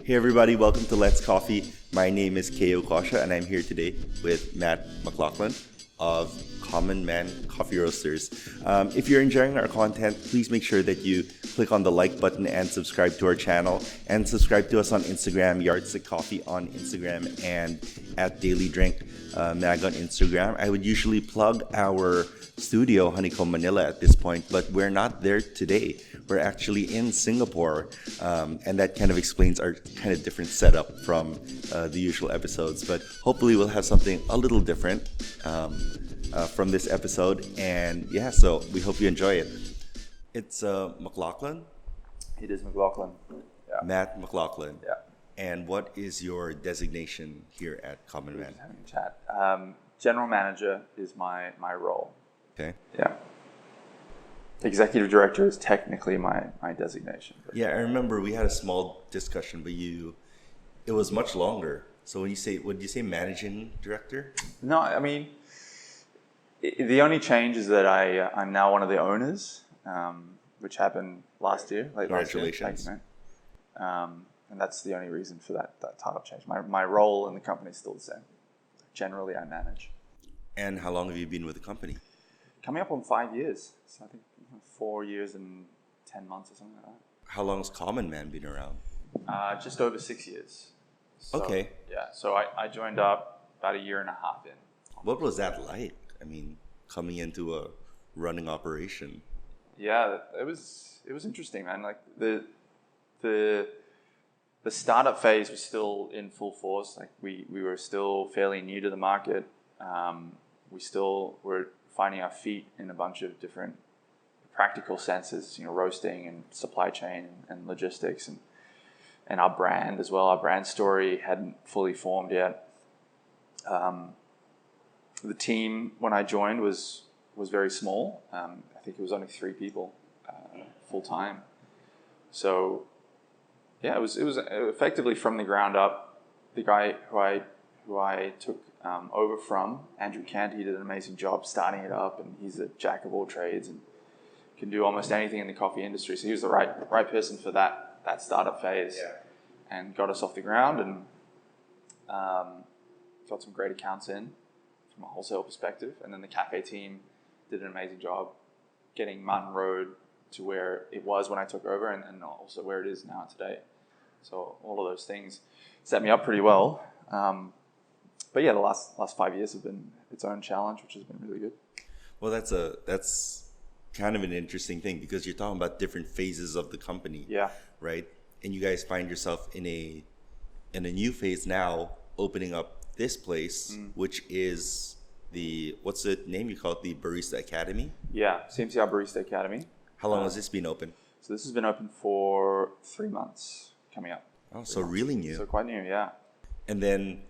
Hey everybody, welcome to Let's Coffee. My name is K.O. Geisha and I'm here today with Matt McLauchlan of Common Man Coffee Roasters. If you're enjoying our content, please make sure that you click on the like button and subscribe to our channel, and subscribe to us on Instagram, Yardstick Coffee on Instagram, and at Daily Drink Mag on Instagram. I would usually plug our studio, Honeycomb Manila, at this point, but we're not there today. We're actually in Singapore, and that kind of explains our kind of different setup from the usual episodes. But hopefully we'll have something a little different from this episode. And yeah, so we hope you enjoy it. It's McLauchlan. It is McLauchlan. Yeah. Matt McLauchlan. Yeah. And what is your designation here at Common Man? Having a chat. General manager is my role. Okay. Yeah. Executive director is technically my designation. Yeah, I remember we had a small discussion, but it was much longer. So when you say, would you say managing director? No, I mean, the only change is that I'm now one of the owners, which happened last year. Congratulations. Last year. Thank you, man. And that's the only reason for that title change. My role in the company is still the same. Generally, I manage. And how long have you been with the company? Coming up on 5 years. So I think 4 years and 10 months or something like that. How long has Common Man been around? Just over 6 years. So, okay. Yeah, so I joined up about a year and a half in. What was that like? I mean, coming into a running operation. Yeah, it was interesting, man. Like the startup phase was still in full force. Like we were still fairly new to the market. We still were finding our feet in a bunch of different practical senses, roasting and supply chain and logistics and our brand as well. Our brand story hadn't fully formed yet. The team when I joined was very small. I think it was only 3 people full time. So yeah, it was effectively from the ground up. The guy who I took over from, Andrew Kent, he did an amazing job starting it up, and he's a jack of all trades and can do almost anything in the coffee industry. So he was the right person for that startup phase, and got us off the ground and got some great accounts in from a wholesale perspective. And then the cafe team did an amazing job getting Martin Road to where it was when I took over, and also where it is now today. So all of those things set me up pretty well. But yeah, the last 5 years have been its own challenge, which has been really good. Well, that's kind of an interesting thing, because you're talking about different phases of the company. Yeah. Right? And you guys find yourself in a new phase now, opening up this place, which is what's the name you call it? The Barista Academy? Yeah, CMCR Barista Academy. How long has this been open? So this has been open for 3 months coming up. Oh, so really new. So quite new, yeah. And then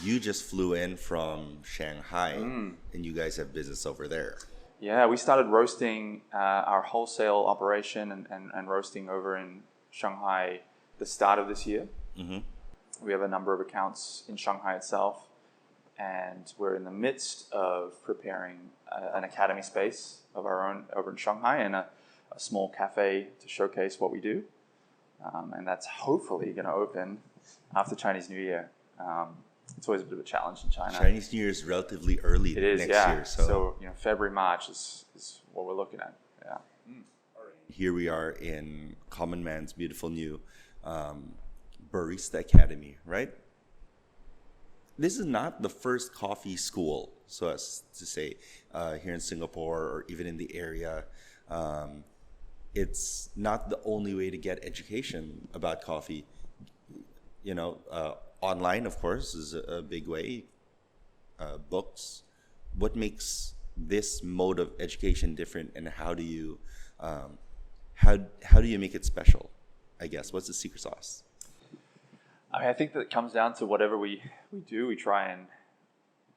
you just flew in from Shanghai, and you guys have business over there. Yeah, we started roasting our wholesale operation and roasting over in Shanghai the start of this year. Mm-hmm. We have a number of accounts in Shanghai itself, and we're in the midst of preparing an academy space of our own over in Shanghai, and a small cafe to showcase what we do. And that's hopefully going to open after Chinese New Year. It's always a bit of a challenge in China. Chinese New Year is relatively early next year. So February, March is what we're looking at. Yeah. Here we are in Common Man's beautiful new Barista Academy, right? This is not the first coffee school, so as to say, here in Singapore or even in the area. It's not the only way to get education about coffee. Online, of course, is a big way. Books. What makes this mode of education different, and how do you make it special? I guess, what's the secret sauce? I think that it comes down to whatever we do. We try and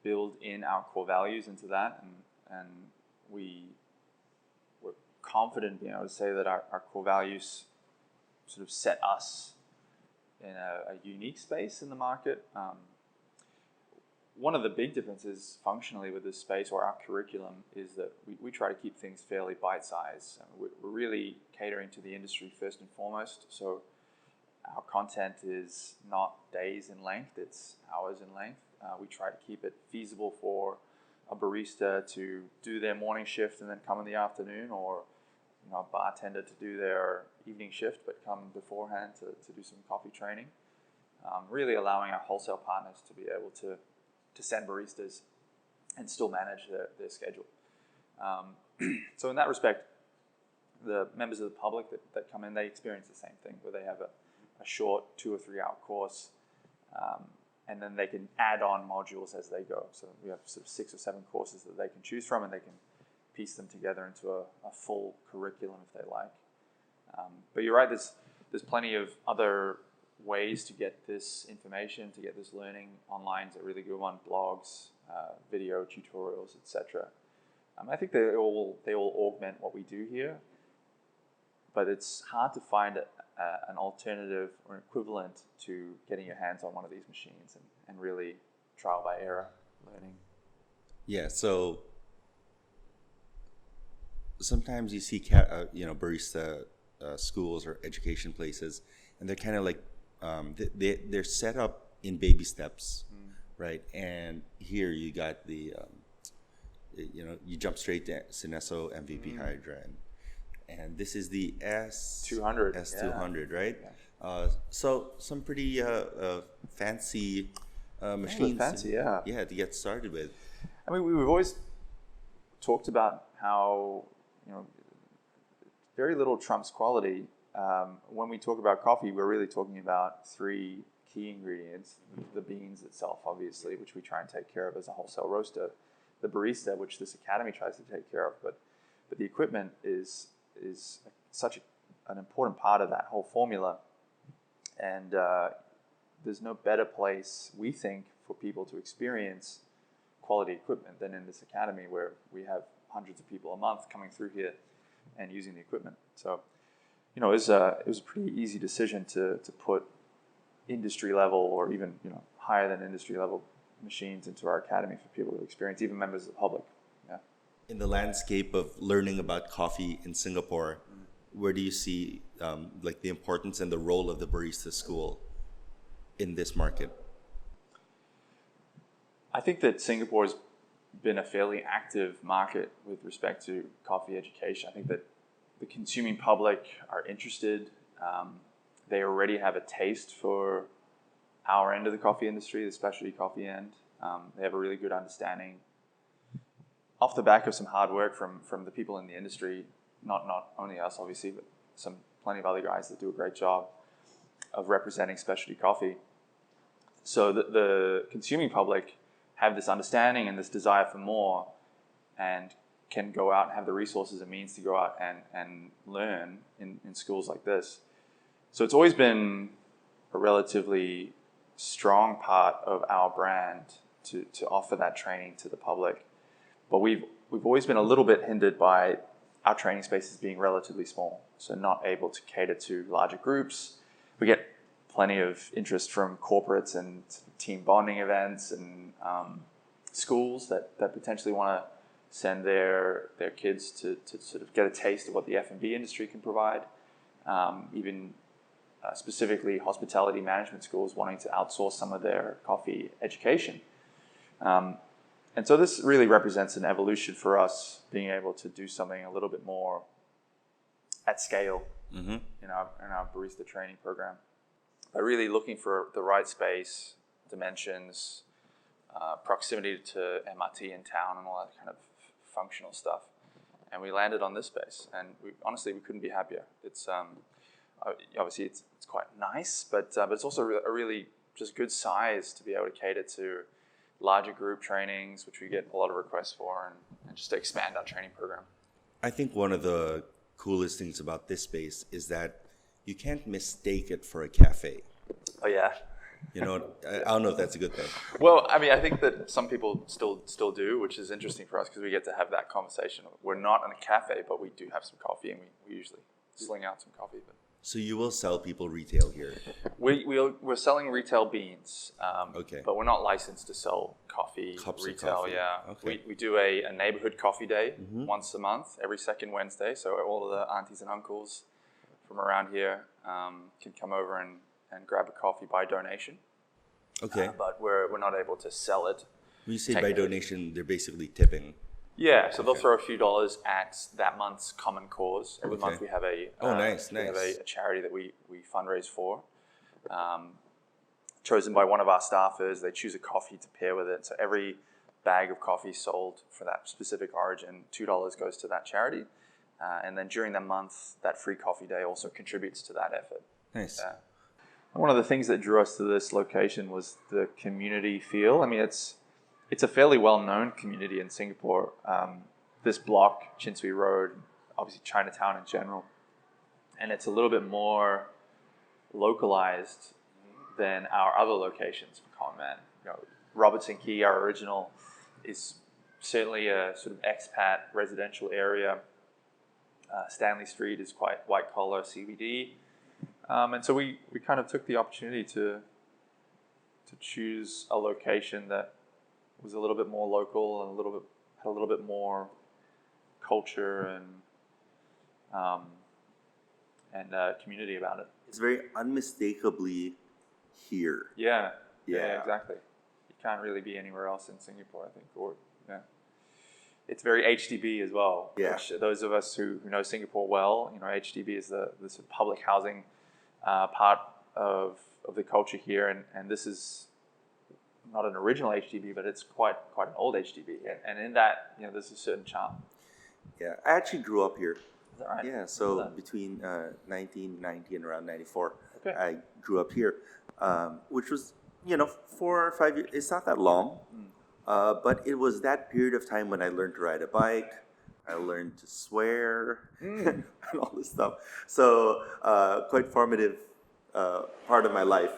build in our core values into that, and we're confident being able to say that our core values sort of set us in a unique space in the market. One of the big differences functionally with this space, or our curriculum, is that we try to keep things fairly bite-sized. We're really catering to the industry first and foremost. So our content is not days in length, it's hours in length. We try to keep it feasible for a barista to do their morning shift and then come in the afternoon, or a bartender to do their evening shift but come beforehand to do some coffee training. Really allowing our wholesale partners to be able to send baristas and still manage their schedule. So in that respect, the members of the public that come in, they experience the same thing, where they have a short 2 or 3 hour course, and then they can add on modules as they go. So we have sort of 6 or 7 courses that they can choose from, and they can piece them together into a full curriculum if they like. But you're right, there's plenty of other ways to get this information, to get this learning. Online's a really good one, blogs, video tutorials, etc. I think they all augment what we do here, but it's hard to find an alternative or an equivalent to getting your hands on one of these machines and really trial by error learning. Yeah, so sometimes you see barista schools or education places, and they're kind of like they're set up in baby steps, right? And here you got the you jump straight to Synesso MVP Hydra, and this is the S200, right? Yeah. So some pretty fancy machines. Fancy, yeah. Yeah, to get started with. I mean, we've always talked about how very little trumps quality. When we talk about coffee, we're really talking about 3 key ingredients: the beans itself, obviously, which we try and take care of as a wholesale roaster; the barista, which this academy tries to take care of, but the equipment is such an important part of that whole formula. And there's no better place, we think, for people to experience quality equipment than in this academy, where we have hundreds of people a month coming through here and using the equipment. So, it was a pretty easy decision to put industry level, or even higher than industry level machines into our academy for people to experience, even members of the public. Yeah. In the landscape of learning about coffee in Singapore, where do you see the importance and the role of the barista school in this market? I think that Singapore's been a fairly active market with respect to coffee education. I think that the consuming public are interested. They already have a taste for our end of the coffee industry, the specialty coffee end. They have a really good understanding, off the back of some hard work from the people in the industry, not only us, obviously, but plenty of other guys that do a great job of representing specialty coffee. So the consuming public have this understanding and this desire for more, and can go out and have the resources and means to go out and learn in schools like this. So it's always been a relatively strong part of our brand to offer that training to the public. But we've always been a little bit hindered by our training spaces being relatively small, so not able to cater to larger groups. We get plenty of interest from corporates and team bonding events and schools that potentially want to send their kids to sort of get a taste of what the F&B industry can provide. Even specifically hospitality management schools wanting to outsource some of their coffee education. And so this really represents an evolution for us, being able to do something a little bit more at scale in our barista training program. By really looking for the right space, dimensions, proximity to MRT in town, and all that kind of functional stuff. And we landed on this space, and honestly we couldn't be happier. It's obviously it's quite nice, but it's also a really just good size to be able to cater to larger group trainings, which we get a lot of requests for, and just to expand our training program. I think one of the coolest things about this space is that you can't mistake it for a cafe. Oh yeah. I don't know if that's a good thing. Well, I mean, I think that some people still do, which is interesting for us because we get to have that conversation. We're not in a cafe, but we do have some coffee, and we usually sling out some coffee. But so you will sell people retail here? We're selling retail beans, okay. But we're not licensed to sell coffee Cups retail. Of coffee. Yeah, okay. We do a neighborhood coffee day once a month, every second Wednesday. So all of the aunties and uncles from around here can come over and and grab a coffee by donation. Okay. But we're not able to sell it. When you say by donation, they're basically tipping. Yeah, so they'll throw a few dollars at that month's common cause. Every month we have a nice. We have a charity that we fundraise for. Chosen by one of our staffers. They choose a coffee to pair with it. So every bag of coffee sold for that specific origin, $2 goes to that charity. And then during the month, that free coffee day also contributes to that effort. Nice. One of the things that drew us to this location was the community feel. I mean, it's a fairly well-known community in Singapore. This block, Chin Swee Road, obviously Chinatown in general, and it's a little bit more localized than our other locations for Common Man. You know, Robertson Quay, our original, is certainly a sort of expat residential area. Stanley Street is quite white-collar CBD. And so we kind of took the opportunity to choose a location that was a little bit more local and had a little bit more culture and community about it. It's very unmistakably here. Yeah, exactly. You can't really be anywhere else in Singapore, I think. It's very HDB as well. Yeah. Which those of us who know Singapore well, you know, HDB is the sort of public housing part of the culture here, and this is not an original HDB, but it's quite an old HDB, and in that, you know, there's a certain charm. Yeah, I actually grew up here. Is that right? Yeah, so between 1990 and around 94, Okay. I grew up here, which was, 4 or 5 years. It's not that long, but it was that period of time when I learned to ride a bike. I learned to swear and all this stuff. So quite formative part of my life.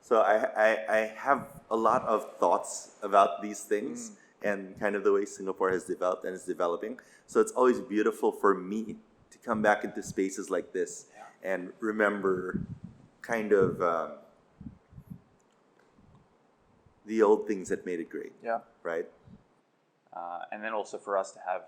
So I have a lot of thoughts about these things and kind of the way Singapore has developed and is developing. So it's always beautiful for me to come back into spaces like this and remember kind of the old things that made it great. Yeah. Right? And then also for us to have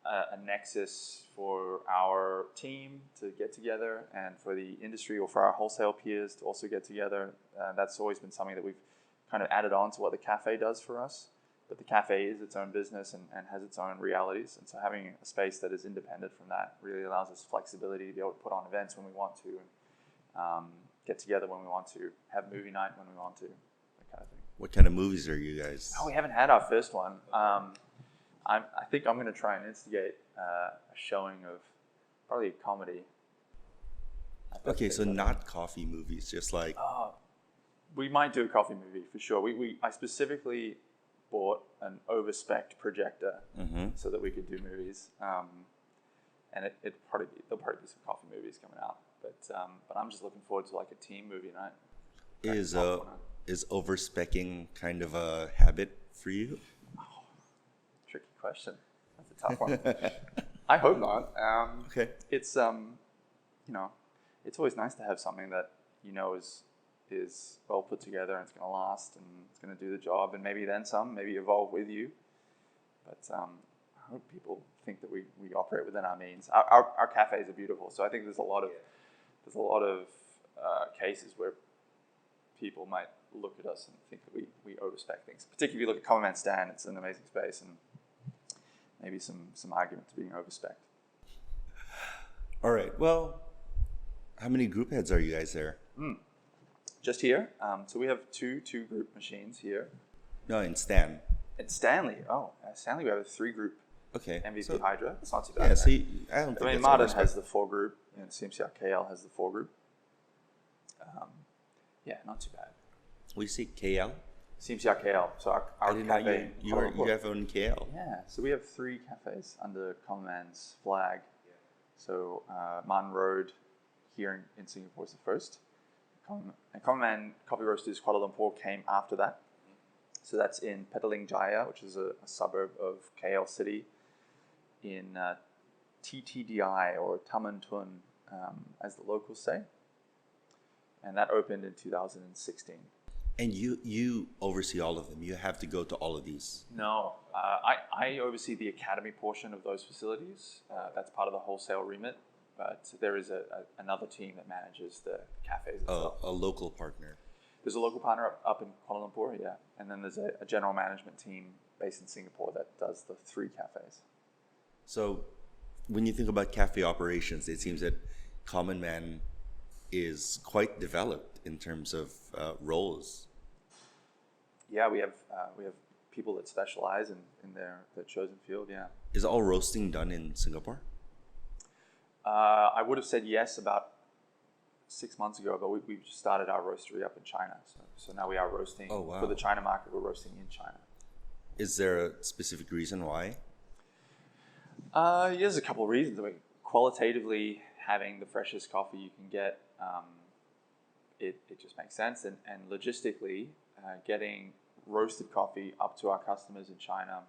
a nexus for our team to get together and for the industry or for our wholesale peers to also get together. That's always been something that we've kind of added on to what the cafe does for us. But the cafe is its own business and has its own realities. And so having a space that is independent from that really allows us flexibility to be able to put on events when we want to, and get together when we want to, have movie night when we want to, that kind of thing. What kind of movies are you guys? Oh, we haven't had our first one. I think I'm going to try and instigate a showing of probably a comedy. Okay, so not coffee movies, just like... We might do a coffee movie for sure. I specifically bought an over-spec'd projector so that we could do movies. And there'll probably be some coffee movies coming out. But I'm just looking forward to like a team movie night. Is over-speccing kind of a habit for you? Tricky question. That's a tough one. I hope not. Okay. It's it's always nice to have something that is well put together and it's going to last and it's going to do the job and maybe then some, maybe evolve with you. But I hope people think that we operate within our means. Our cafes are beautiful, so I think there's a lot of cases where people might look at us and think that we overspec things. Particularly if you look at Common Man Stand, it's an amazing space and maybe some argument to being overspec. All right. Well, how many group heads are you guys there? Just here. So we have two group machines here. No, in Stan. At Stanley. Stanley we have a 3-group MVP Hydra. That's not too bad. Yeah, see, I don't think Martin has the 4-group and CMCR KL has the 4-group. Not too bad. We see KL? CMCR KL. So our cafe. You have own KL. Yeah. So we have 3 cafes under Common Man's flag. Yeah. So Martin Road here in Singapore is the first. Common Man Coffee Roasters Kuala Lumpur came after that. So that's in Petaling Jaya, which is a suburb of KL City, in TTDI or Taman Tun, as the locals say. And that opened in 2016. And you oversee all of them. You have to go to all of these. No, I oversee the academy portion of those facilities. That's part of the wholesale remit. but there is another team that manages the cafes itself. A local partner. There's a local partner up in Kuala Lumpur, yeah, and then there's a general management team based in Singapore that does the 3 cafes. So, when you think about cafe operations, it seems that Common Man is quite developed in terms of roles. Yeah, we have people that specialize in their chosen field. Yeah. Is all roasting done in Singapore? I would have said yes about 6 months ago, but we just started our roastery up in China. So now we are roasting for the China market. We're roasting in China. Is there a specific reason why? There's a couple of reasons. I mean, qualitatively, having the freshest coffee you can get, it just makes sense. And logistically, getting roasted coffee up to our customers in China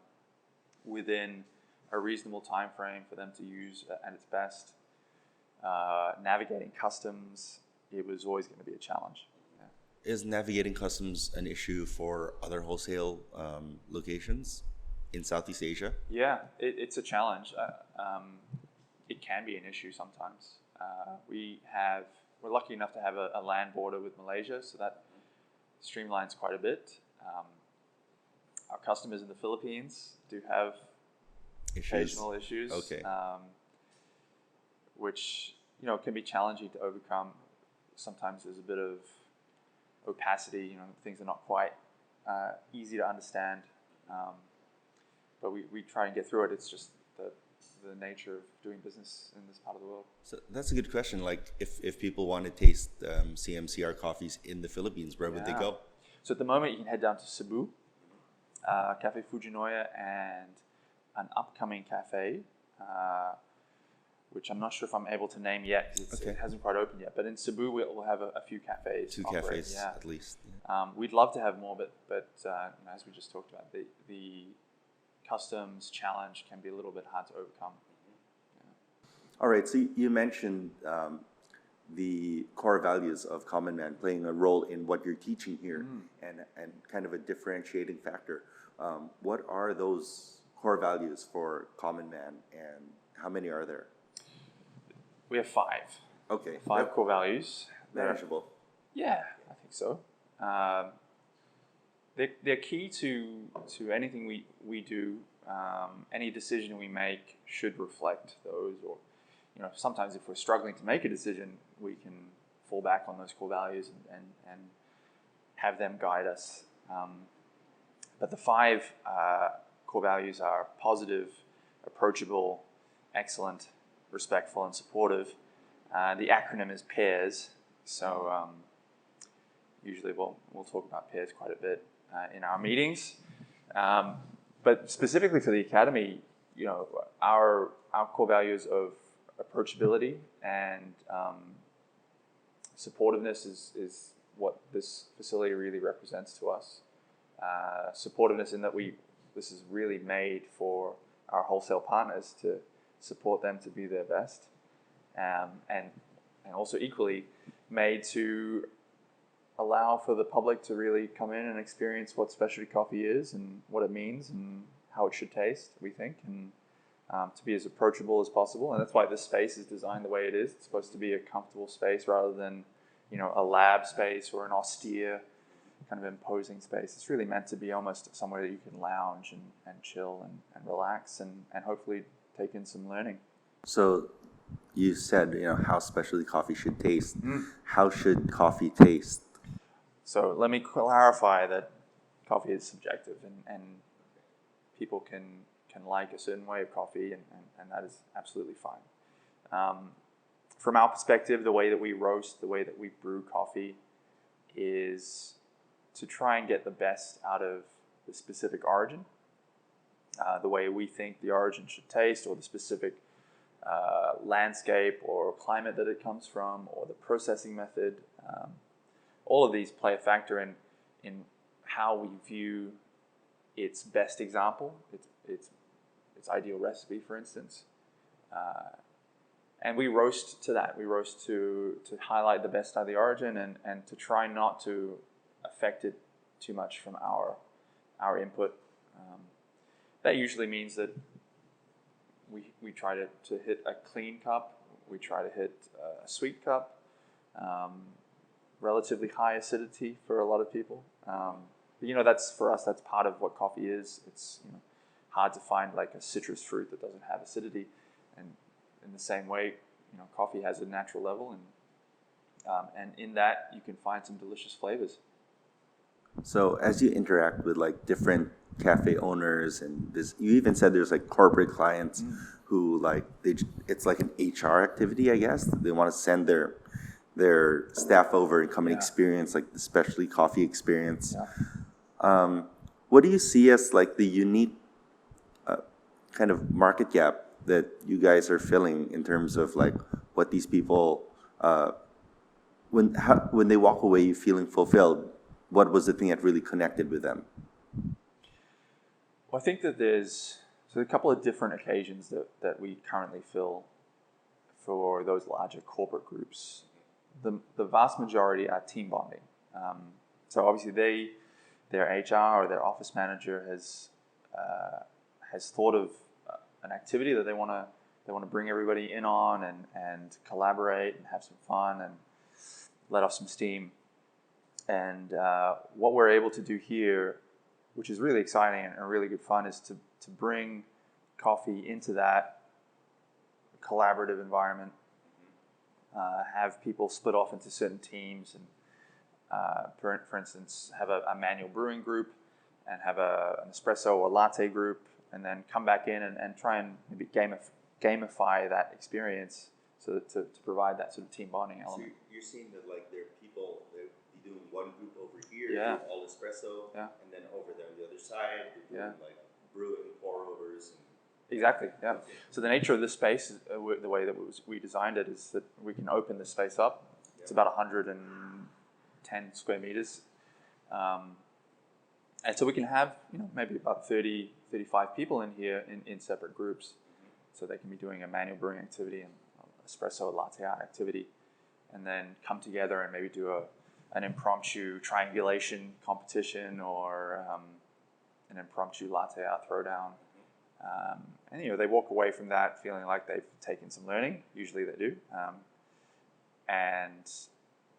within a reasonable time frame for them to use at its best, navigating customs, it was always going to be a challenge. Yeah. Is navigating customs an issue for other wholesale locations in Southeast Asia? Yeah, it's a challenge. It can be an issue sometimes. We're lucky enough to have a land border with Malaysia, so that streamlines quite a bit. Our customers in the Philippines do have occasional issues, which can be challenging to overcome. Sometimes there's a bit of opacity. Things are not quite easy to understand, but we try and get through it. It's just the nature of doing business in this part of the world. So that's a good question. Like, if people want to taste CMCR coffees in the Philippines, where would they go? So at the moment, you can head down to Cebu, Cafe Fujinoya, and an upcoming cafe, which I'm not sure if I'm able to name yet because it hasn't quite opened yet. But in Cebu, we'll have a few cafes. 2 cafes at least. Yeah. We'd love to have more, but as we just talked about, the customs challenge can be a little bit hard to overcome. Yeah. All right, so you mentioned the core values of Common Man playing a role in what you're teaching here and kind of a differentiating factor. What are those core values for Common Man, and how many are there? We have 5. Okay. 5 core values. Manageable. Yeah, I think so. They're key to anything we do. Any decision we make should reflect those. Or, sometimes if we're struggling to make a decision, we can fall back on those core values and have them guide us. But the 5 core values are positive, approachable, excellent, respectful, and supportive. The acronym is PAIRS. So usually we'll talk about PAIRS quite a bit in our meetings. But specifically for the Academy, our core values of approachability and supportiveness is what this facility really represents to us. Supportiveness in that this is really made for our wholesale partners to support them to be their best, and also equally made to allow for the public to really come in and experience what specialty coffee is and what it means and how it should taste, we think, and to be as approachable as possible. And that's why this space is designed the way it is. It's supposed to be a comfortable space rather than, a lab space or an austere kind of imposing space. It's really meant to be almost somewhere that you can lounge and chill and relax and hopefully take in some learning. So you said, how specialty coffee should taste. How should coffee taste? So let me clarify that coffee is subjective and people can like a certain way of coffee and that is absolutely fine. From our perspective, the way that we roast, the way that we brew coffee is to try and get the best out of the specific origin, the way we think the origin should taste, or the specific landscape or climate that it comes from, or the processing method. All of these play a factor in how we view its best example, its ideal recipe, for instance. And we roast to that. We roast to highlight the best out of the origin and to try not to affect it too much from our input. That usually means that we try to hit a clean cup. We try to hit a sweet cup, relatively high acidity for a lot of people. But, that's for us. That's part of what coffee is. It's hard to find like a citrus fruit that doesn't have acidity, and in the same way, coffee has a natural level, and in that you can find some delicious flavors. So as you interact with like different cafe owners, and you even said there's like corporate clients who like it's like an HR activity, I guess. They want to send their staff over and come and experience like the specialty coffee experience. Yeah. What do you see as like the unique kind of market gap that you guys are filling in terms of like what these people when they walk away feeling fulfilled? What was the thing that really connected with them? Well, I think that there's a couple of different occasions that we currently fill for those larger corporate groups. The vast majority are team bonding. So obviously their HR or their office manager has thought of an activity that they want to bring everybody in on and collaborate and have some fun and let off some steam. And what we're able to do here, which is really exciting and really good fun, is to bring coffee into that collaborative environment, have people split off into certain teams, and for instance, have a manual brewing group and have an espresso or latte group, and then come back in and try and maybe gamify that experience so to provide that sort of team bonding element. So you're seeing that like there are people that be doing one group over here, Yeah. all espresso, Yeah. and then over there on the other side, they're doing like brewing, pour overs. Exactly, yeah. So the nature of this space, the way that we designed it, is that we can open the space up. It's about 110 square meters. And so we can have maybe about 30, 35 people in here in separate groups. So they can be doing a manual brewing activity and espresso latte art activity, and then come together and maybe do an impromptu triangulation competition or an impromptu latte art throwdown. And they walk away from that feeling like they've taken some learning. Usually they do. And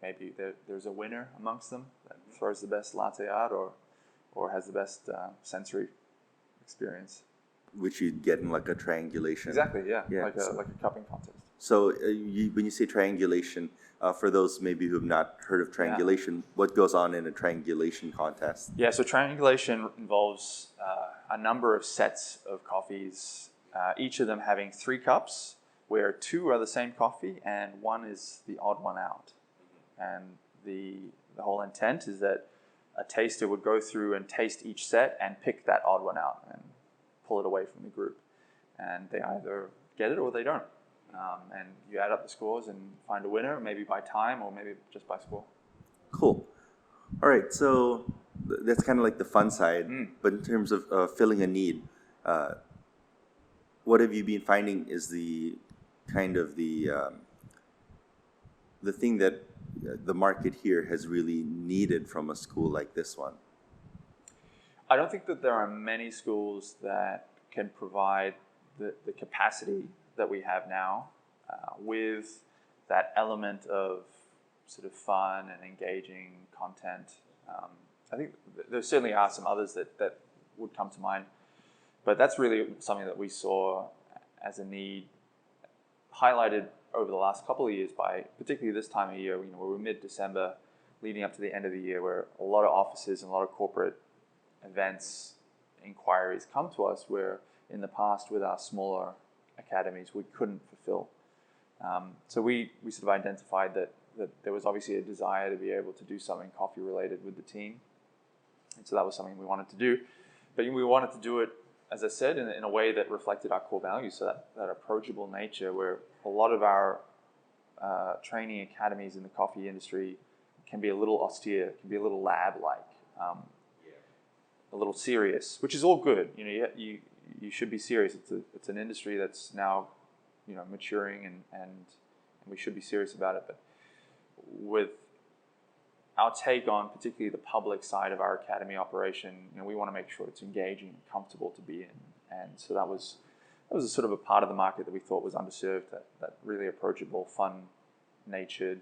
maybe there's a winner amongst them that throws the best latte art or has the best sensory experience. Which you'd get in like a triangulation. Exactly, yeah. Like a cupping contest. So when you say triangulation, for those maybe who have not heard of triangulation, what goes on in a triangulation contest? Yeah, so triangulation involves a number of sets of coffees, each of them having 3 cups, where 2 are the same coffee and 1 is the odd one out. And the whole intent is that a taster would go through and taste each set and pick that odd one out and pull it away from the group. And they either get it or they don't. And you add up the scores and find a winner, maybe by time or maybe just by score. Cool. All right, so that's kind of like the fun side. But in terms of filling a need, what have you been finding is the kind of the thing that the market here has really needed from a school like this one? I don't think that there are many schools that can provide the capacity that we have now with that element of sort of fun and engaging content. I think there certainly are some others that would come to mind, but that's really something that we saw as a need highlighted over the last couple of years by particularly this time of year. We're mid-December leading up to the end of the year, where a lot of offices and a lot of corporate events inquiries come to us, where in the past with our smaller academies we couldn't fulfill. So we sort of identified that there was obviously a desire to be able to do something coffee related with the team, and so that was something we wanted to do. But we wanted to do it, as I said, in a way that reflected our core values, so that approachable nature, where a lot of our training academies in the coffee industry can be a little austere, can be a little lab-like, a little serious, which is all good. You should be serious. It's an industry that's now maturing, and we should be serious about it. But with our take on particularly the public side of our academy operation, we want to make sure it's engaging and comfortable to be in. And so that was that was a sort of a part of the market that we thought was underserved, that really approachable, fun-natured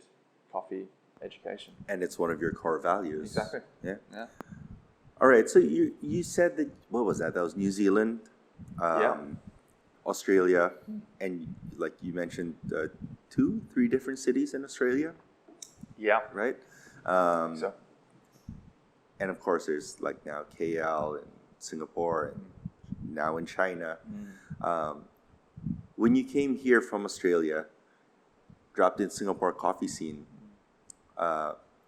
coffee education. And it's one of your core values. Exactly. Yeah. Yeah. All right. So you said that, what was that? That was New Zealand, Australia, and like you mentioned, 2-3 different cities in Australia, Yeah. right? So, And of course, there's like now KL and Singapore and now in China. When you came here from Australia, dropped in Singapore coffee scene,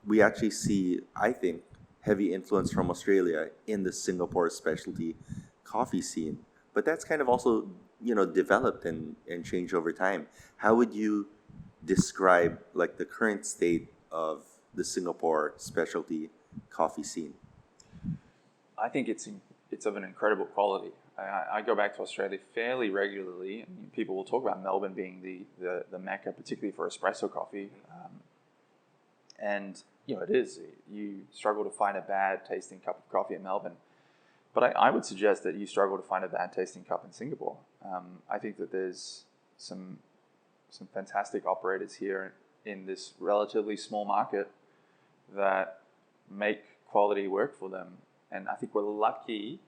we actually see, I think, heavy influence from Australia in the Singapore specialty coffee scene. But that's kind of also, developed and changed over time. How would you describe like the current state of the Singapore specialty coffee scene? I think it's of an incredible quality. I go back to Australia fairly regularly, and people will talk about Melbourne being the mecca, particularly for espresso coffee. And it is. You struggle to find a bad tasting cup of coffee in Melbourne, but I would suggest that you struggle to find a bad tasting cup in Singapore. I think that there's some fantastic operators here in this relatively small market that make quality work for them. And I think we're lucky,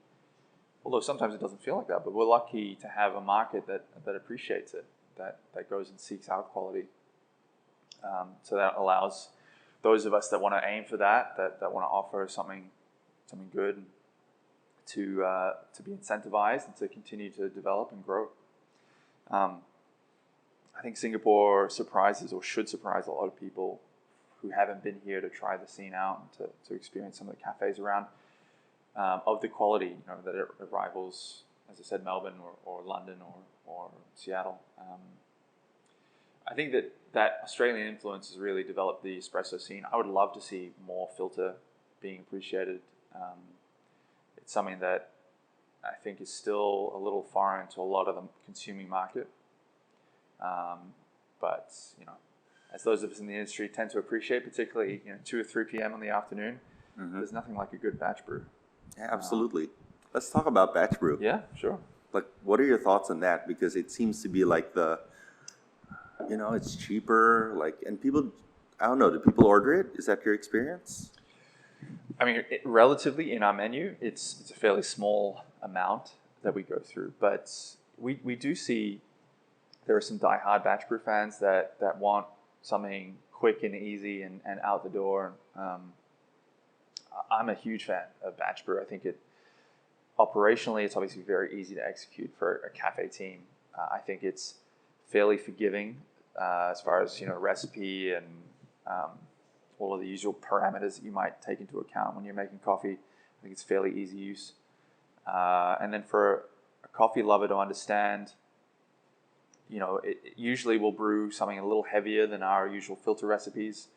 although sometimes it doesn't feel like that, but we're lucky to have a market that appreciates it, that goes and seeks out quality. So that allows those of us that want to aim for that want to offer something good to be incentivized and to continue to develop and grow. I think Singapore surprises, or should surprise, a lot of people who haven't been here to try the scene out and to experience some of the cafes around, of the quality, that it rivals, as I said, Melbourne or London or Seattle. I think that Australian influence has really developed the espresso scene. I would love to see more filter being appreciated. It's something that I think is still a little foreign to a lot of the consuming market. But as those of us in the industry tend to appreciate, particularly 2 or 3 p.m. in the afternoon, there's nothing like a good batch brew. Yeah, absolutely. Let's talk about batch brew. Yeah, sure. Like, what are your thoughts on that? Because it seems to be like it's cheaper. Like, and people, I don't know, do people order it? Is that your experience? I mean, relatively in our menu, it's a fairly small amount that we go through, but we do see there are some die-hard batch brew fans that want something quick and easy and out the door. I'm a huge fan of batch brew. I think operationally, it's obviously very easy to execute for a cafe team. I think it's fairly forgiving as far as recipe and all of the usual parameters that you might take into account when you're making coffee. I think it's fairly easy use. And then for a coffee lover to understand, it usually will brew something a little heavier than our usual filter recipes.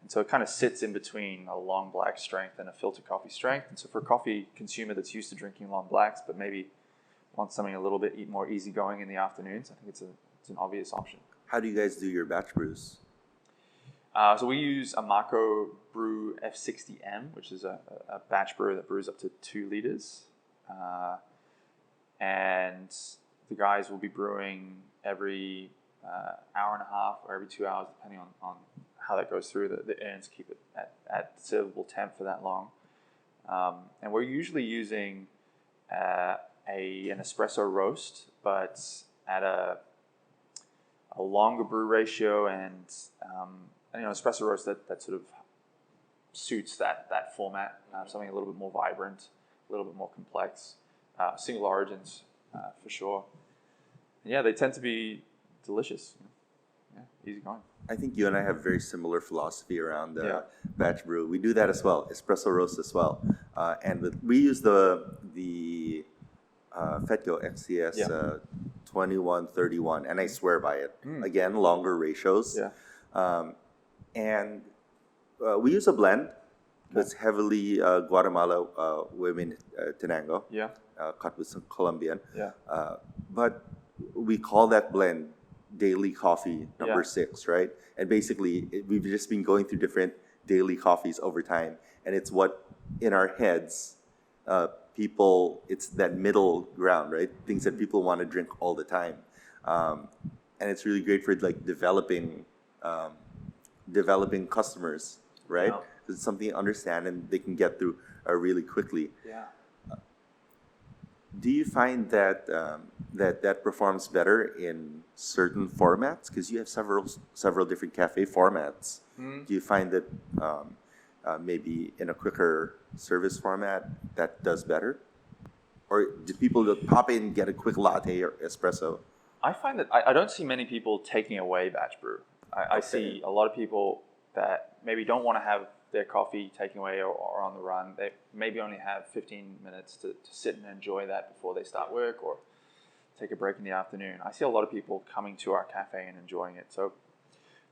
And so it kind of sits in between a long black strength and a filter coffee strength. And so for a coffee consumer that's used to drinking long blacks, but maybe wants something a little bit more easygoing in the afternoons, I think it's an obvious option. How do you guys do your batch brews? So we use a Mako Brew F60M, which is a batch brewer that brews up to 2 liters. And the guys will be brewing every hour and a half or every 2 hours, depending on how that goes through. The urns keep it at servable temp for that long. And we're usually using an Espresso Roast, but at a longer brew ratio and Espresso Roast that sort of suits that format, something a little bit more vibrant, a little bit more complex. Single origins, for sure. And yeah, they tend to be delicious. Yeah, easy going. I think you and I have very similar philosophy around batch brew. We do that as well, Espresso Roast as well. We use the Fetco XCS 2131, and I swear by it. Again, longer ratios. Yeah. And we use a blend that's heavily Guatemala women Tenango, cut with some Colombian. Yeah. But we call that blend Daily Coffee number 6, right? And basically, we've just been going through different daily coffees over time, and it's what in our heads people, it's that middle ground, right? Things that people want to drink all the time. And it's really great for like developing customers, right? Yeah. It's something you understand and they can get through really quickly. Yeah. Do you find that that performs better in certain formats? Because you have several different cafe formats. Do you find that maybe in a quicker service format that does better, or do people that pop in get a quick latte or espresso? I find that I don't see many people taking away batch brew. I see a lot of people that maybe don't want to have their coffee taken away or on the run. They maybe only have 15 minutes to sit and enjoy that before they start work or take a break in the afternoon. I see a lot of people coming to our cafe and enjoying it. So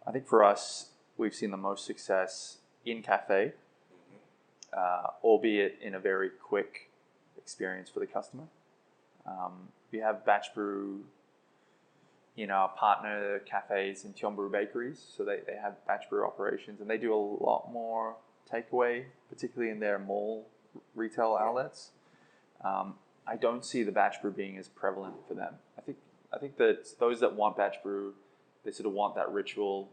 I think for us, we've seen the most success in cafe, albeit in a very quick experience for the customer. We have batch brew in our partner cafes in Tiongbu bakeries, so they have batch brew operations, and they do a lot more takeaway, particularly in their mall retail outlets. I don't see the batch brew being as prevalent for them. I think that those that want batch brew, they sort of want that ritual.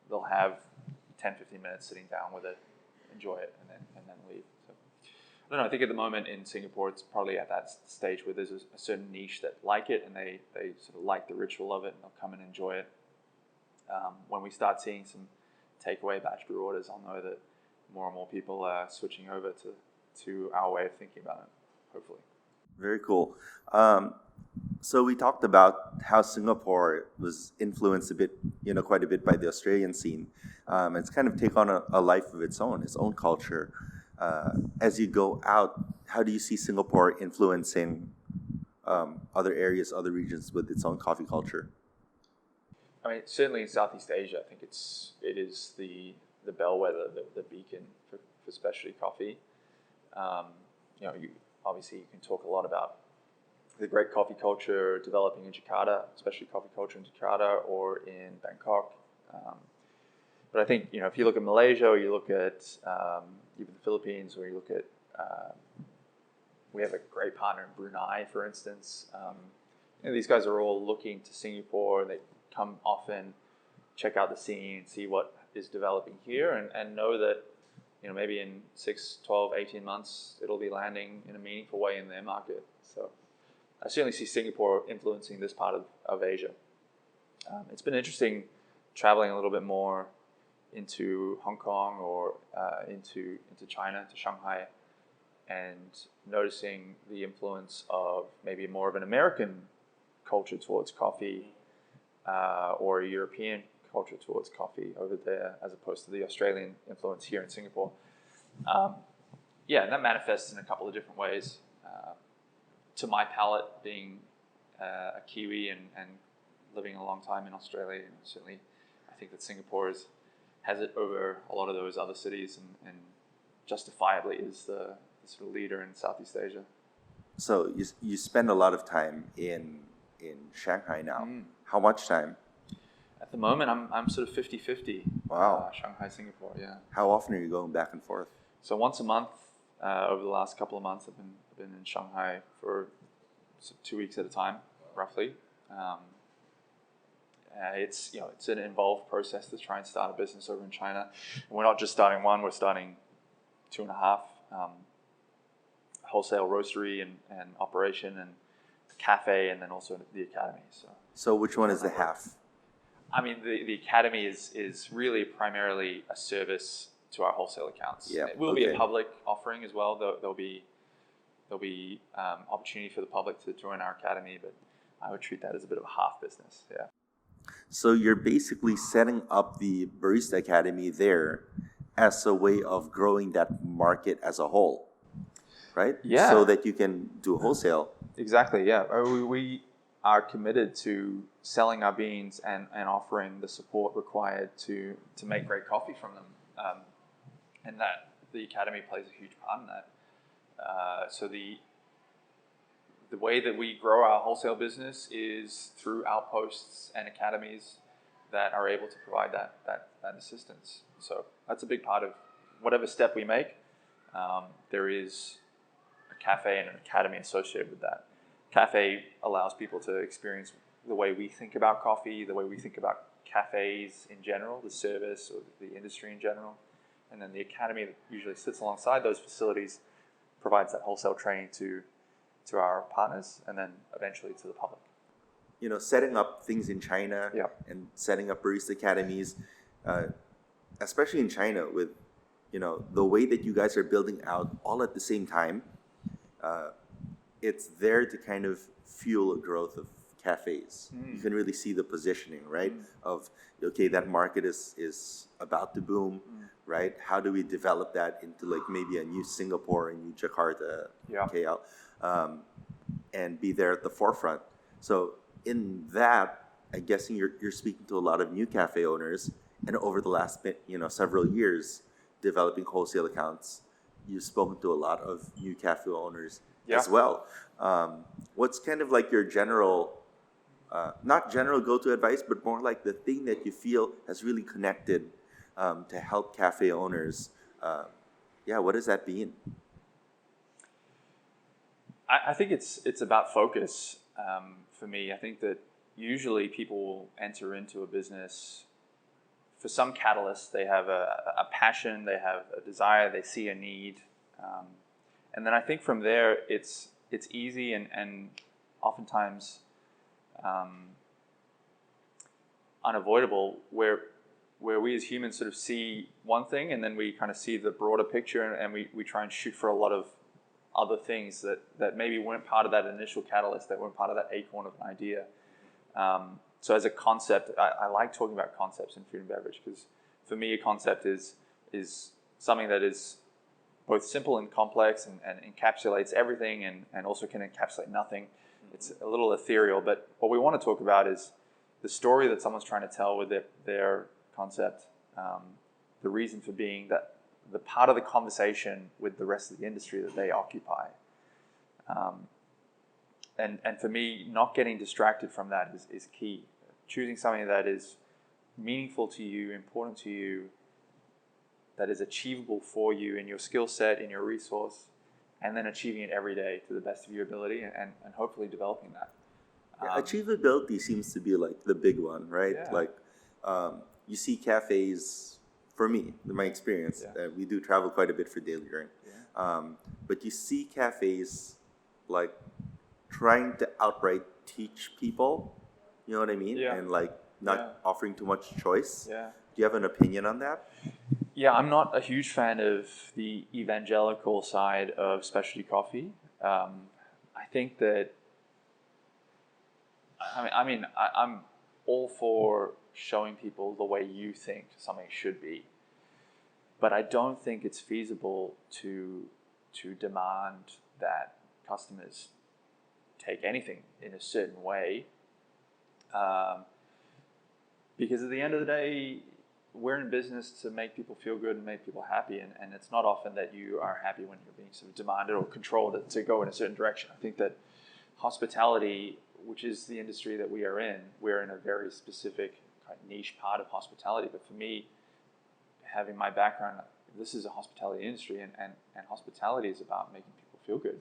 They'll have 10-15 minutes sitting down with it, enjoy it, and then leave. So I don't know. I think at the moment in Singapore, it's probably at that stage where there's a certain niche that like it, and they sort of like the ritual of it, and they'll come and enjoy it. When we start seeing some takeaway batch brew orders, I'll know that more and more people are switching over to our way of thinking about it, hopefully. Very cool. So we talked about how Singapore was influenced quite a bit by the Australian scene. It's kind of take on a life of its own culture. As you go out, how do you see Singapore influencing other areas, other regions with its own coffee culture? I mean, certainly in Southeast Asia, I think it is the bellwether, the beacon for specialty coffee. Obviously you can talk a lot about the great coffee culture developing in Jakarta, especially coffee culture in Jakarta or in Bangkok. But I think, if you look at Malaysia or you look at even the Philippines, or you look at, we have a great partner in Brunei, for instance. These guys are all looking to Singapore. They come often, check out the scene, see what is developing here, and know that maybe in 6, 12, 18 months, it'll be landing in a meaningful way in their market. So I certainly see Singapore influencing this part of Asia. It's been interesting traveling a little bit more into Hong Kong or into China, to Shanghai, and noticing the influence of maybe more of an American culture towards coffee or a European culture towards coffee over there, as opposed to the Australian influence here in Singapore. And that manifests in a couple of different ways. To my palate, being a Kiwi and living a long time in Australia, certainly I think that Singapore has it over a lot of those other cities, and justifiably is the sort of leader in Southeast Asia. So you spend a lot of time in Shanghai now. How much time? At the moment, I'm sort of 50-50. Wow. Shanghai, Singapore, yeah. How often are you going back and forth? So once a month. Over the last couple of months, I've been in Shanghai for 2 weeks at a time, roughly. It's an involved process to try and start a business over in China. And we're not just starting one; we're starting 2.5. Wholesale roastery and operation and cafe, and then also the academy. So which one is the half? I mean, the academy is really primarily a service to our wholesale accounts. Yeah. It will be a public offering as well. There'll be opportunity for the public to join our academy, but I would treat that as a bit of a half business. Yeah. So you're basically setting up the Barista Academy there as a way of growing that market as a whole, right? Yeah. So that you can do wholesale. Exactly. Yeah. We are committed to selling our beans and offering the support required to make great coffee from them. And that the academy plays a huge part in that. So the way that we grow our wholesale business is through outposts and academies that are able to provide that assistance. So that's a big part of whatever step we make. There is a cafe and an academy associated with that. Cafe allows people to experience the way we think about coffee, the way we think about cafes in general, the service or the industry in general. And then the academy that usually sits alongside those facilities provides that wholesale training to our partners and then eventually to the public. Setting up things in China Yeah. and setting up barista academies, especially in China with, the way that you guys are building out all at the same time, it's there to kind of fuel a growth of cafes. You can really see the positioning, right? Of, okay, that market is about to boom, right? How do we develop that into like maybe a new Singapore, a new Jakarta, KL, and be there at the forefront. So in that, I'm guessing you're speaking to a lot of new cafe owners, and over the last several years, developing wholesale accounts, you've spoken to a lot of new cafe owners as well. What's kind of like your general, not general go-to advice, but more like the thing that you feel has really connected to help cafe owners? What has that been? I think it's about focus for me. I think that usually people will enter into a business for some catalyst. They have a passion, they have a desire, they see a need. And then I think from there, it's easy and oftentimes unavoidable where we as humans sort of see one thing and then we kind of see the broader picture and we try and shoot for a lot of other things that maybe weren't part of that initial catalyst, that weren't part of that acorn of an idea. So as a concept, I like talking about concepts in food and beverage because for me a concept is something that is both simple and complex and encapsulates everything and also can encapsulate nothing. It's a little ethereal, but what we want to talk about is the story that someone's trying to tell with their concept, the reason for being, that the part of the conversation with the rest of the industry that they occupy. And for me, not getting distracted from that is key. Choosing something that is meaningful to you, important to you, that is achievable for you in your skill set, in your resource, and then achieving it every day to the best of your ability and hopefully developing that. Achievability seems to be like the big one, right? Yeah. Like you see cafes, for me, in my experience, we do travel quite a bit for daily drink. But you see cafes like trying to outright teach people, you know what I mean? Yeah. And like not offering too much choice. Yeah. Do you have an opinion on that? Yeah, I'm not a huge fan of the evangelical side of specialty coffee. I think that, I'm all for showing people the way you think something should be, but I don't think it's feasible to demand that customers take anything in a certain way, because at the end of the day, we're in business to make people feel good and make people happy, and it's not often that you are happy when you're being sort of demanded or controlled to go in a certain direction. I think that hospitality, which is the industry that we're in a very specific kind of niche part of hospitality. But for me, having my background, this is a hospitality industry, and hospitality is about making people feel good,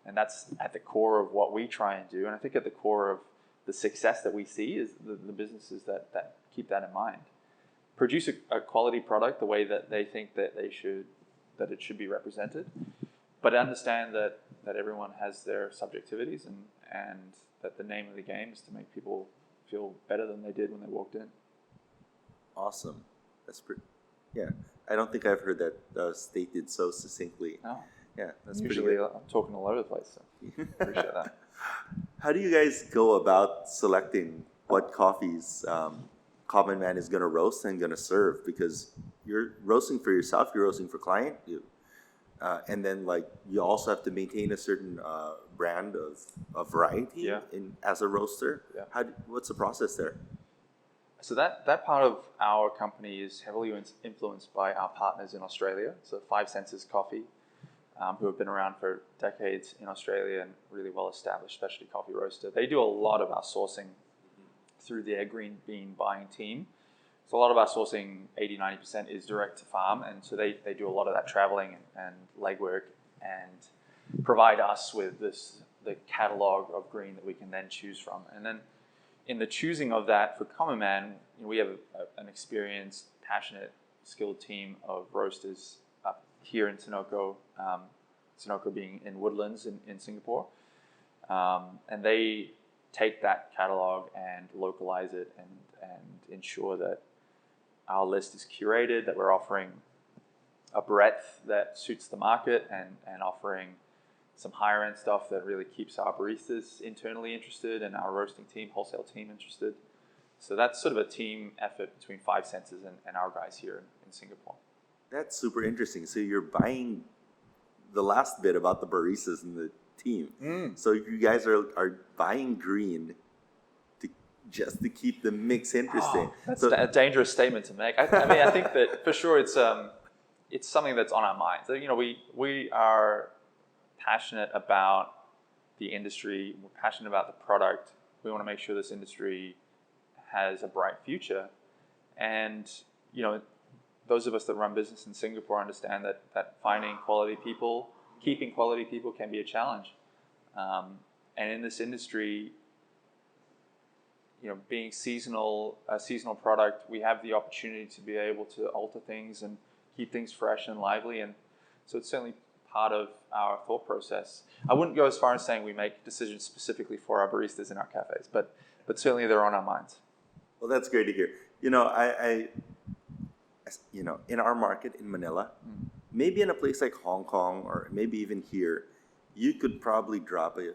and that's at the core of what we try and do. And I think at the core of the success that we see is the businesses that keep that in mind. Produce a quality product the way that they think that it should be represented, but understand that everyone has their subjectivities and that the name of the game is to make people feel better than they did when they walked in. Awesome. That's pretty. Yeah, I don't think I've heard that stated so succinctly. No. Yeah, that's usually pretty good. I'm talking all over the place, so appreciate that. How do you guys go about selecting what coffees Common Man is going to roast and going to serve? Because you're roasting for yourself, you're roasting for client, and then like you also have to maintain a certain brand of variety as a roaster. Yeah. What's the process there? So that part of our company is heavily influenced by our partners in Australia. So Five Senses Coffee, who have been around for decades in Australia and really well-established specialty coffee roaster. They do a lot of our sourcing through their green bean buying team. So a lot of our sourcing, 80-90%, is direct to farm, and so they do a lot of that traveling and legwork and provide us with the catalog of green that we can then choose from. And then in the choosing of that for Common Man, we have an experienced, passionate, skilled team of roasters up here in Senoko, Senoko being in Woodlands in Singapore. And they take that catalog and localize it and ensure that our list is curated, that we're offering a breadth that suits the market and offering some higher end stuff that really keeps our baristas internally interested and our roasting team, wholesale team interested. So that's sort of a team effort between Five Senses and our guys here in Singapore. That's super interesting. So you're buying the last bit about the baristas and the team. So you guys are buying green just to keep the mix interesting. That's a dangerous statement to make. I mean, I think that for sure it's something that's on our minds. We are passionate about the industry. We're passionate about the product. We want to make sure this industry has a bright future. And, those of us that run business in Singapore understand that finding quality people, keeping quality people can be a challenge. And in this industry, being a seasonal product, we have the opportunity to be able to alter things and keep things fresh and lively. And so it's certainly part of our thought process. I wouldn't go as far as saying we make decisions specifically for our baristas in our cafes, but certainly they're on our minds. Well, that's great to hear. In our market in Manila, maybe in a place like Hong Kong or maybe even here, you could probably drop a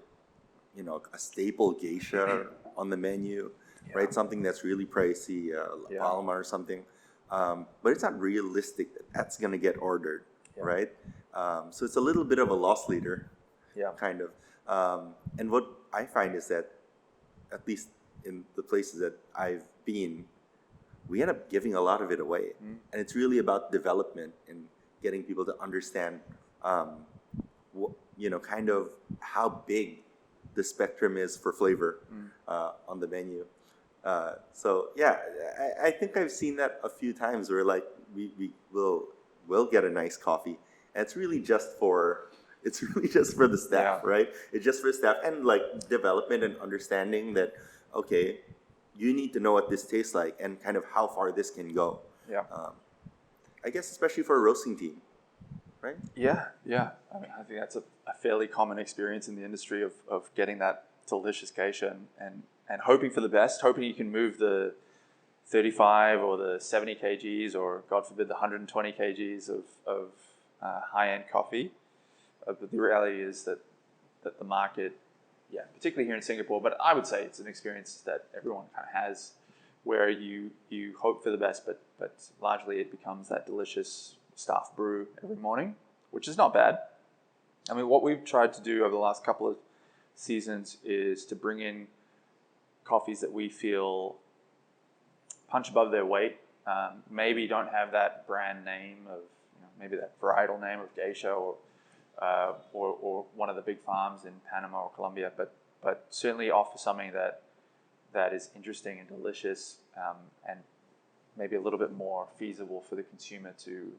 staple geisha on the menu, right? Something that's really pricey, Palma or something. But it's not realistic that that's going to get ordered, right? So it's a little bit of a loss leader, kind of. And what I find is that, at least in the places that I've been, we end up giving a lot of it away. And it's really about development and getting people to understand, kind of how big the spectrum is for flavor on the menu. I think I've seen that a few times where we'll get a nice coffee, and it's really just for the staff, right? It's just for the staff and development and understanding that, okay, you need to know what this tastes like and kind of how far this can go. I guess especially for a roasting team, right? Yeah. I mean, I think that's a fairly common experience in the industry of getting that delicious geisha and hoping for the best, hoping you can move the 35 or the 70 kgs or, God forbid, the 120 kgs of high-end coffee. But the reality is that the market, particularly here in Singapore, but I would say it's an experience that everyone kind of has, where you hope for the best, but largely it becomes that delicious staff brew every morning, which is not bad. I mean, what we've tried to do over the last couple of seasons is to bring in coffees that we feel punch above their weight, maybe don't have that brand name of, maybe that varietal name of Geisha or one of the big farms in Panama or Colombia, but certainly offer something that is interesting and delicious, and maybe a little bit more feasible for the consumer to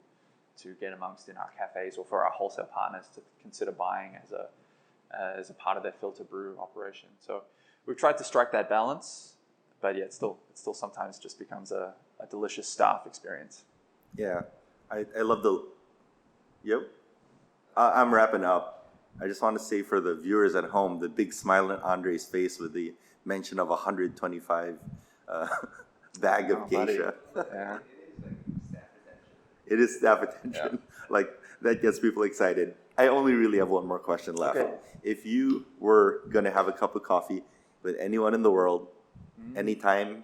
get amongst in our cafes or for our wholesale partners to consider buying as a part of their filter brew operation. So we've tried to strike that balance, but it still sometimes just becomes a delicious staff experience. Yeah, I love I'm wrapping up. I just want to say for the viewers at home, the big smile on Andre's face with the mention of 125 bag of geisha. Yeah. It is staff attention. That gets people excited. I only really have one more question left. Okay. If you were going to have a cup of coffee with anyone in the world, anytime,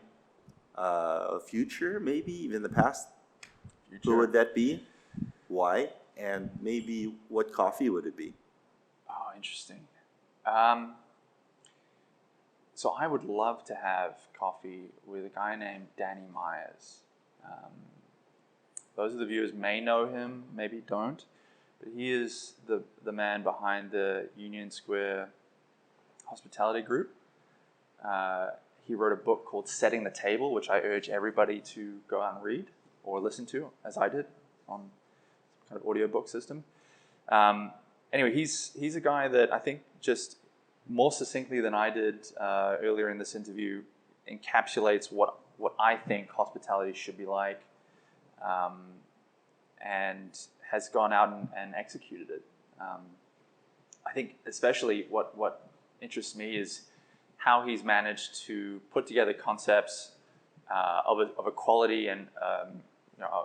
future, maybe even the past, who would that be? Why? And maybe what coffee would it be? Oh, interesting. So I would love to have coffee with a guy named Danny Myers. Those of the viewers may know him, maybe don't, but he is the man behind the Union Square Hospitality Group. He wrote a book called Setting the Table, which I urge everybody to go out and read or listen to, as I did, on kind of audiobook system. anyway, he's a guy that I think just more succinctly than I did earlier in this interview encapsulates what I think hospitality should be like, and has gone out and executed it. I think especially what interests me is how he's managed to put together concepts of a quality, and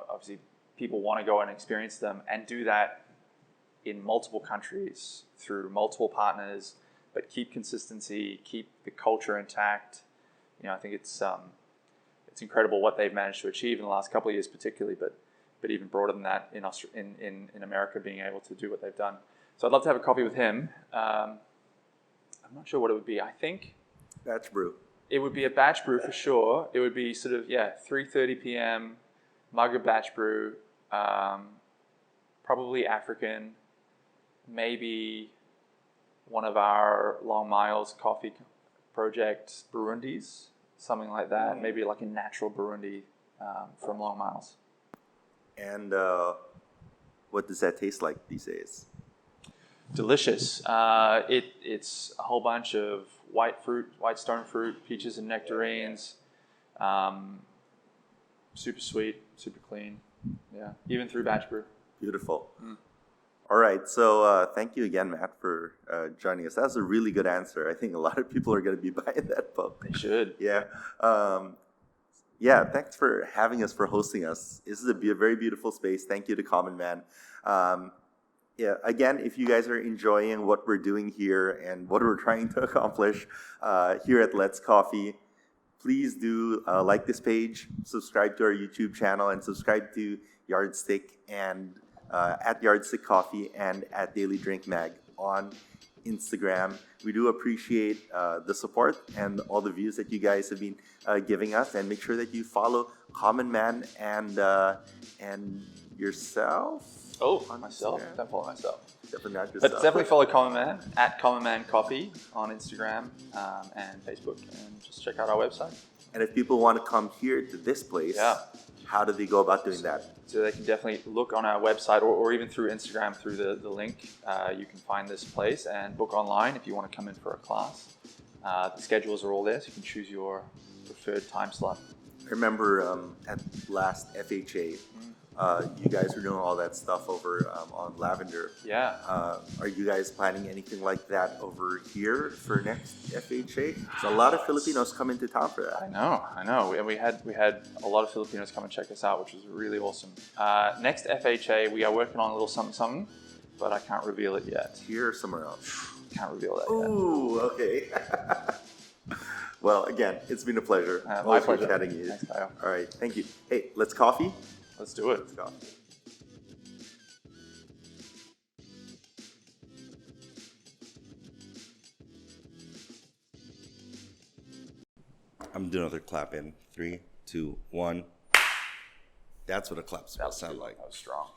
obviously people want to go and experience them, and do that in multiple countries through multiple partners, but keep consistency, keep the culture intact. I think it's incredible what they've managed to achieve in the last couple of years, particularly, but even broader than that in America, being able to do what they've done. So I'd love to have a coffee with him. I'm not sure what it would be. I think Batch brew. it would be a batch brew for sure. It would be sort of 3:30 p.m. mug of batch brew, probably African, maybe one of our Long Miles coffee project Burundis, something like that. Maybe like a natural Burundi from Long Miles. And what does that taste like these days? Delicious. It's a whole bunch of white stone fruit, peaches and nectarines. Super sweet, super clean. Yeah, even through batch brew. Beautiful. All right, so thank you again, Matt, for joining us. That was a really good answer. I think a lot of people are going to be buying that book. They should. Yeah. Thanks for having us, for hosting us. This is a very beautiful space. Thank you to Common Man. Again, if you guys are enjoying what we're doing here and what we're trying to accomplish here at Let's Coffee, please do like this page, subscribe to our YouTube channel, and subscribe to Yardstick and at Yardstick Coffee and at Daily Drink Mag on Instagram. We do appreciate the support and all the views that you guys have been giving us, and make sure that you follow Common Man and yourself. Myself? Don't follow myself. Definitely not yourself. But definitely follow Common Man at Common Man Coffee on Instagram and Facebook, and just check out our website. And if people want to come here to this place, how do they go about doing that? So they can definitely look on our website, or even through Instagram through the link. You can find this place and book online if you want to come in for a class. The schedules are all there, so you can choose your preferred time slot. I remember at last FHA, you guys were doing all that stuff over on Lavender. Yeah. Are you guys planning anything like that over here for next FHA? So a lot of Filipinos come into town for that. I know. And we had a lot of Filipinos come and check us out, which was really awesome. Next FHA, we are working on a little something, but I can't reveal it yet. Here or somewhere else? Can't reveal that yet. Ooh, okay. Well, again, it's been a pleasure. My pleasure. Chatting you. Thanks, Kyle. All right, thank you. Hey, let's coffee? Let's do it. Let's go. I'm doing another clap in 3, 2, 1. That's what a clap's supposed to sound like. That was strong.